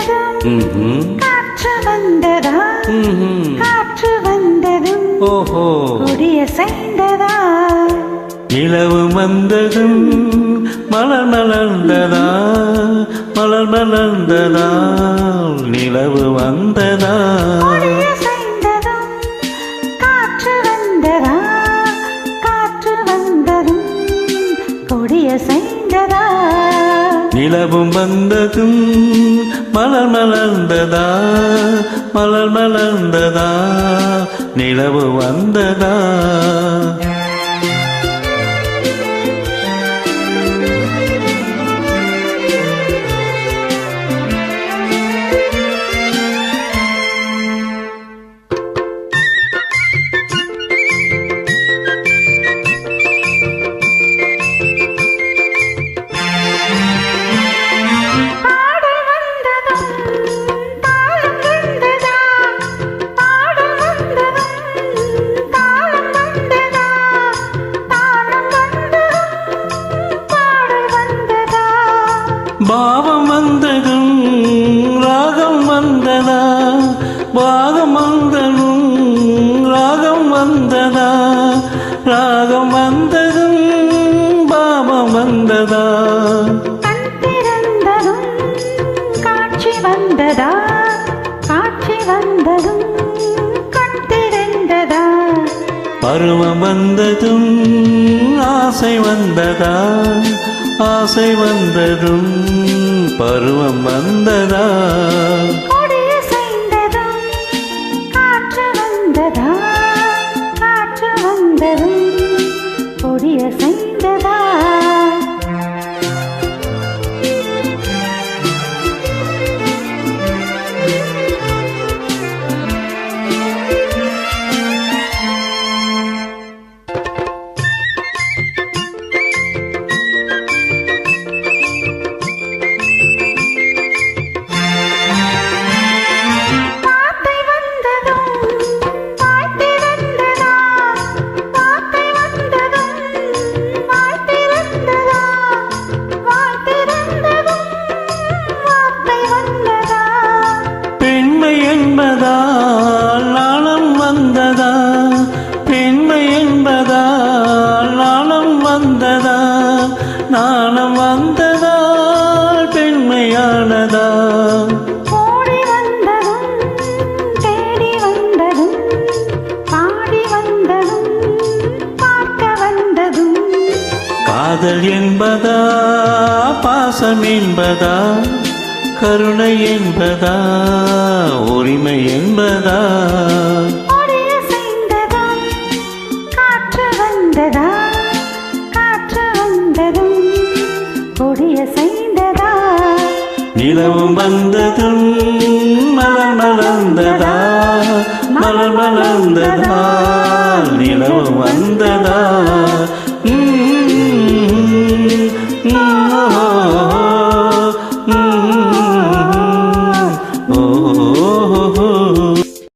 வந்ததும் காற்று வந்ததா காற்று வந்ததும் ஓஹோ கொடியசைந்ததா நிலவு வந்ததும் மலர் மலர்ந்ததா மலர் மலர்ந்ததா நிலவு வந்ததா கொடியசைந்ததும் காற்று வந்ததா காற்று வந்ததும் கொடியசைந்ததா நிலவும் வந்ததும் மலர் மலர்ந்ததா மலர் மலர்ந்ததா நிலவு வந்ததா பாவம் வந்ததும் ராகம் வந்ததா பாகம் வந்ததும் ராகம் வந்ததா ராகம் வந்ததும் பாவம் வந்ததா கண் திறந்ததும் காட்சி வந்ததா காட்சி வந்ததும் கண் திறந்ததா பருவம் வந்ததும் ஆசை வந்ததா ஆசை வந்ததும் பருவம் வந்ததா கொடியசைந்ததும் காற்று வந்ததா காற்று வந்ததும் கொடியசைந்ததா என்பதால் நாணம் வந்ததா பெண்மை என்பதால் நாணம் வந்ததா நாணம் வந்ததால் பெண்மையானதா ஓடி வந்ததும் தேடி வந்ததும் பாடி வந்ததும் பார்க்க வந்ததும் காதல் என்பதா பாசம் என்பதா கருணை என்பதா உரிமை என்பதா கொடியசைந்ததா காற்று வந்ததா காற்று வந்ததும் கொடியசைந்ததா நிலவும் வந்ததும் மலர் மலர்ந்ததா மலர் மலர்ந்ததா நிலவும் வந்ததா